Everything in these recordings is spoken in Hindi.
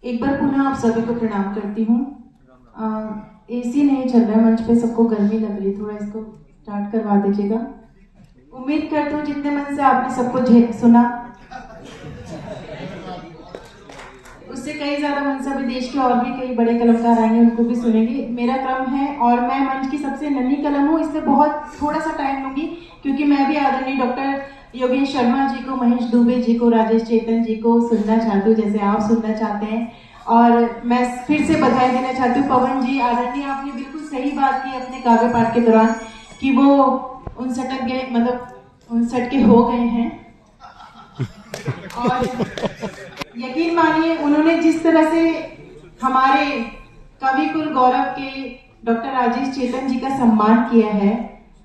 एक बार पुनः आप सभी को प्रणाम करती हूँ। एसी नहीं चल रहा है मंच पे, सबको गर्मी लग रही है, थोड़ा इसको स्टार्ट करवा दीजिएगा। उम्मीद करती हूँ जितने मन से आपने सबको सुना, उससे कई ज्यादा मन से अभी देश के और भी कई बड़े कलाकार आएंगे, उनको भी सुनेंगे। मेरा क्रम है और मैं मंच की सबसे नन्ही कलम हूँ, इसलिए बहुत थोड़ा सा टाइम लूंगी, क्योंकि मैं भी आदरणीय डॉक्टर योगेश शर्मा जी को, महेश दुबे जी को, राजेश चेतन जी को सुनना चाहती हूँ जैसे आप सुनना चाहते हैं। और मैं फिर से बधाई देना चाहती हूँ पवन जी, आदरणीय, आपने बिल्कुल सही बात की अपने काव्य पाठ के दौरान कि वो 59 गए, मतलब 59 के हो गए हैं। और यकीन मानिए उन्होंने जिस तरह से हमारे कवि कुल गौरव के डॉक्टर राजेश चेतन जी का सम्मान किया है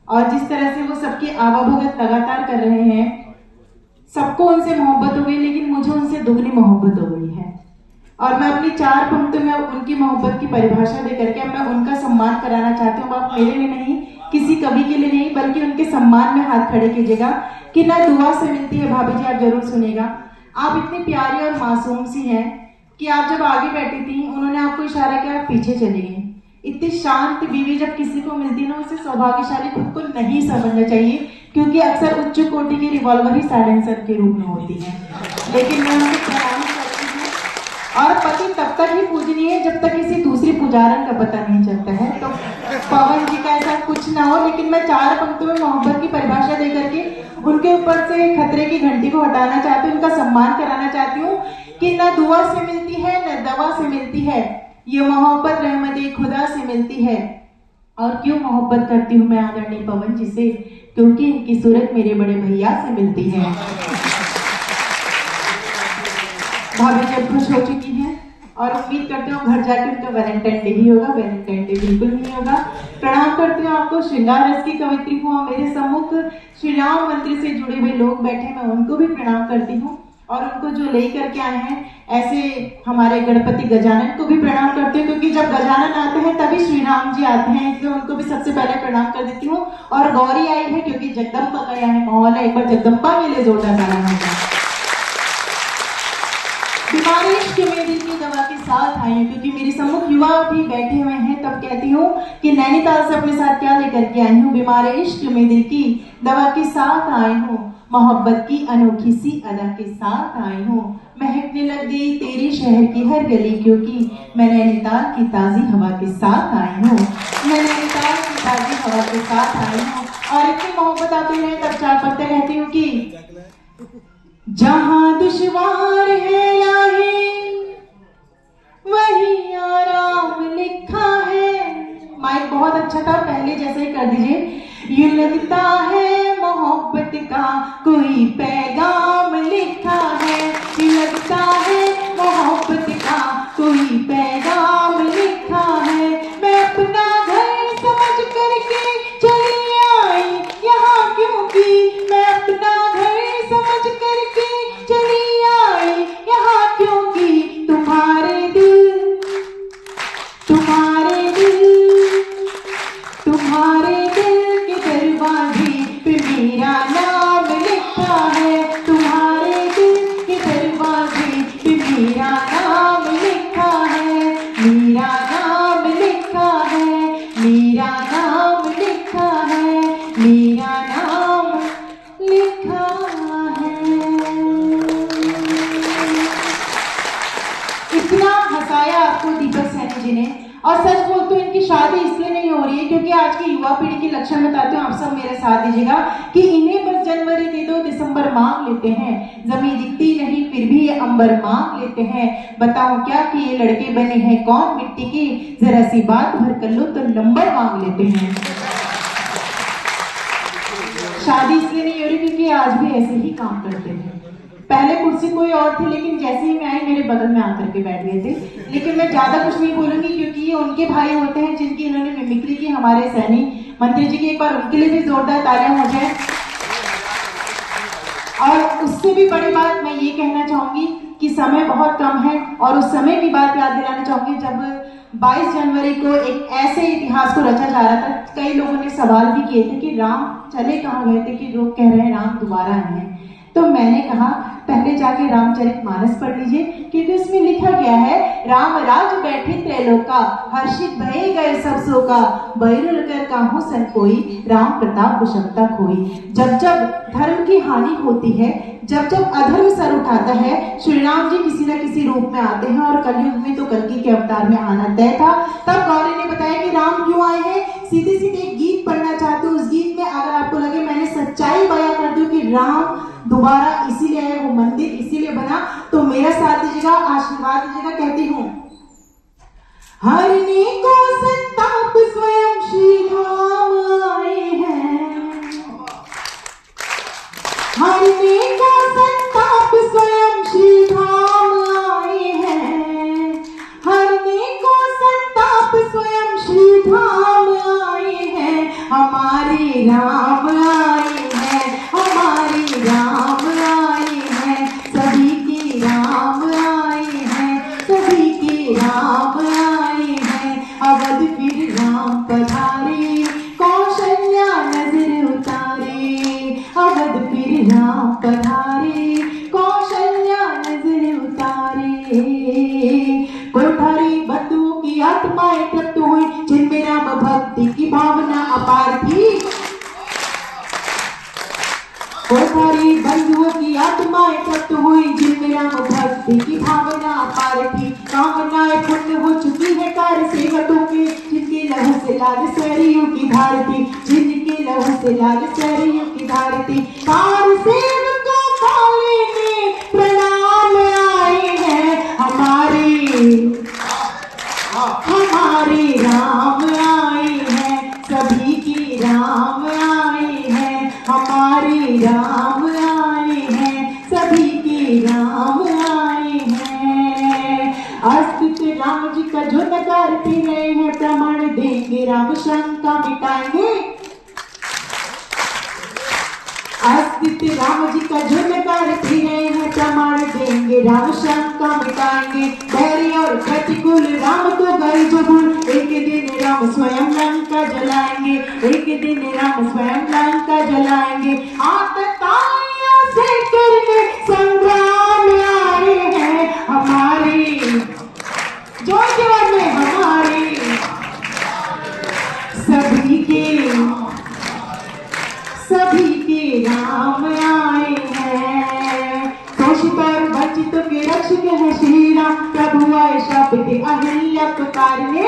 और जिस तरह से वो सबकी आवाभगत लगातार कर रहे हैं, सबको उनसे मोहब्बत हो गई, लेकिन मुझे उनसे दुगनी मोहब्बत हो गई है। और मैं अपनी 4 पंक्तियों में उनकी मोहब्बत की परिभाषा दे करके मैं उनका सम्मान कराना चाहती हूँ। आप मेरे लिए नहीं, किसी कवि के लिए नहीं, बल्कि उनके सम्मान में हाथ खड़े कीजिएगा कि ना दुआ से मिलती है। भाभी जी आप जरूर सुनेगा। आप इतनी प्यारी और मासूम सी हैं कि आप जब आगे बैठी थी उन्होंने आपको इशारा किया, आप पीछे चली गई। इतनी शांत बीवी जब किसी को मिलती है ना, उसे सौभाग्यशाली खुद को नहीं समझना चाहिए, क्योंकि अक्सर उच्च कोटि की रिवॉल्वर ही साइलेंसर के रूप में होती है। लेकिन मैं उनको प्रणाम करती हूँ। और पति तब तक ही पूजनीय है जब तक किसी दूसरी पुजारन का पता नहीं चलता है। तो पवन जी का ऐसा कुछ ना हो, लेकिन मैं 4 पंक्तियों में मोहब्बत की परिभाषा दे करके उनके ऊपर से खतरे की घंटी को हटाना चाहती हूँ, उनका सम्मान कराना चाहती हूँ कि न दुआ से मिलती है न दवा से मिलती है, ये मोहब्बत रहमत खुदा से मिलती है। और क्यों मोहब्बत करती हूँ मैं आदरणीय पवन जी से, क्योंकि इनकी सूरत मेरे बड़े भैया से मिलती है। भाभी जी खुश हो चुकी हैं और उम्मीद करती हूँ घर जाके उनका वैलेंटाइन डे ही होगा। वैलेंटाइन डे बिल्कुल नहीं होगा। प्रणाम करती हूँ आपको। श्रृंगार रस की कवित्री हूँ, मेरे सम्मुख श्री राम मंदिर से जुड़े हुए लोग बैठे, मैं उनको भी प्रणाम करती हूँ। और उनको जो ले करके आए हैं ऐसे हमारे गणपति गजानन को भी प्रणाम करती हूँ, क्योंकि जब गजानन आते हैं तभी श्री राम जी आते हैं, इसलिए उनको भी सबसे पहले प्रणाम कर देती हूँ। और गौरी आई है क्योंकि जगदम्बा का यहाँ माहौल है, एक बार जगदम्बा के लिए जोरदार तालियां होगा। बीमारी इश्क में दिल की दवा के साथ आई हूँ, क्योंकि मेरे सम्मुख युवा भी बैठे हुए हैं, तब कहती हूँ कि नैनीताल से अपने साथ क्या लेकर के आई हूँ। बीमारी इश्क में दिल की दवा के साथ आई हूँ, मोहब्बत की अनोखी सी अदा के साथ आई हूँ। महकने लग गई तेरी शहर की हर गली, क्योंकि मैं नैनीताल की ताजी हवा के साथ आई हूँ। मैं नैनीताल की ताजी हवा के साथ आई हूँ। और इतनी मोहब्बत आती है तब 4 पत्ते कहती हूँ कि जहां दुश्वार है राहें वही आराम लिखा है। माइक बहुत अच्छा था, पहले जैसे ही कर दीजिए। ये लगता है मोहब्बत का कोई पैगाम लिखा है, ये लगता है मोहब्बत का कोई पैगाम लिखा है। मैं अपना घर समझ करके चली आई यहाँ, क्योंकि मैं अपना घर समझ करके चली आई यहाँ, क्योंकि तुम्हारे दिल के दरवाजे पे मेरा नाम लिखा है। तुम्हारे दिल के दरवाजे पे मेरा नाम लिखा है, मेरा नाम लिखा है, मेरा नाम लिखा है, मेरा नाम लिखा है। इतना हंसाया आपको दीपक सैनी जी ने। और सच बोल तो इनकी शादी इसलिए नहीं हो रही है क्योंकि आज की युवा पीढ़ी के लक्षण बताती हूँ, आप सब मेरे साथ दीजिएगा कि इन्हें बस जनवरी दे दो, दिसंबर मांग लेते हैं। जमीन दिखती नहीं फिर भी ये अंबर मांग लेते हैं। बताओ क्या कि ये लड़के बने हैं कौन मिट्टी के, जरा सी बात भर कर लो तो नंबर मांग लेते हैं। शादी इसलिए नहीं हो रही क्योंकि आज भी ऐसे ही काम करते हैं। पहले कुर्सी कोई और थी, लेकिन जैसे ही मैं आई मेरे बगल में आकर के बैठ गए थे। लेकिन मैं ज्यादा कुछ नहीं बोलूंगी क्योंकि ये उनके भाई होते हैं जिनकी इन्होंने मिमिक्री की, हमारे सैनी मंत्री जी की। एक बार उनके लिए भी जोरदार तालियां हो जाए। और उससे भी बड़ी बात मैं ये कहना चाहूंगी कि समय बहुत कम है, और उस समय की बात याद दिलाना चाहूंगी जब 22 जनवरी को एक ऐसे इतिहास को रचा जा रहा था। कई लोगों ने सवाल भी किए थे कि राम चले कहाँ गए थे कि लोग कह रहे हैं राम दोबारा आए हैं। तो मैंने कहा पहले जाके रामचरितमानस पढ़ लीजिए, क्योंकि उसमें लिखा गया है राम राज बैठे त्रैलोका, हर्षित भये गए सब शोका, बैरुल कर काहू सन कोई, राम प्रताप कुशलता खोई। जब जब धर्म की हानि होती है, जब जब अधर्म सर उठाता है, श्री राम जी किसी न किसी रूप में आते हैं, और कलयुग में तो कल्कि के अवतार में आना तय था। तब गौरी ने बताया कि राम क्यों आए हैं। सीधे सीधे एक गीत पढ़ना चाहते हो, उस गीत में अगर आपको लगे मैंने सच्चाई बयां कर दूं कि राम दोबारा इसीलिए आए, वो मंदिर इसीलिए बना, तो मेरा साथ दीजिएगा, आशीर्वाद दीजिएगा। कहती हूँ, हरने को संताप स्वयं श्री राम आए हैं, हरने को संताप स्वयं श्री राम आए हैं, हरने को संताप स्वयं श्री राम आए हैं, हमारे राम आए हैं, हमारे राम आए हैं, सभी के राम आए हैं, सभी के राम आए हैं। अवध फिर राम पधारे, कौशल्या नजर उतारे, अवध फिर राम पधारे, कौशल्या नजर उतारे। कोठारी बंधुओं की आत्माएं तृप्त हुई, जिनमें राम भक्ति की भावना अपार थी। कोठारी बंधुओं की आत्माएं तृप्त हुई, जिनमें राम भक्ति की भावना अपार थी। कामनाएं पूर्ण हो चुकी है कार्य सेवकों के, जिनके लहू से लाल सरियों की धार थी, जिनके लहू से लाल सरियों की धार थी। कार्य सेवकों काले में प्रणाम आए हैं, हमारे राम आए हैं, सभी के राम आए हैं, हमारे राम आए हैं, सभी के राम आए हैं। अस्तित्व राम जी का जो नकारते रहे हैं, प्रमाण देंगे राम शंका मिटाएंगे। अस्तित्व राम जी का जो नकारते रहे हैं, प्रमाण देंगे राम शंका मिटाएंगे। बैरी और प्रतिकूल राम को गए जो भूल, एक दिन राम स्वयं लंका जलाएंगे, एक दिन राम स्वयं लंका जलाएंगे। आतताइयों से करने संग्राम आए हैं, हमारे जो जीवन में हमारे सभी के राम आए हैं। शोषित और वंचितों के रक्षक है श्री राम, प्रभु आए शब्द अहिल्या पुकारने।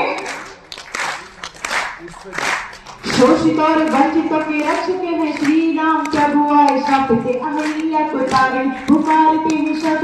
शोषित और वंचितों के रक्षक है श्री राम, प्रभु आए शब्द अहिल्या पुकारने। पुकारते हैं शब्द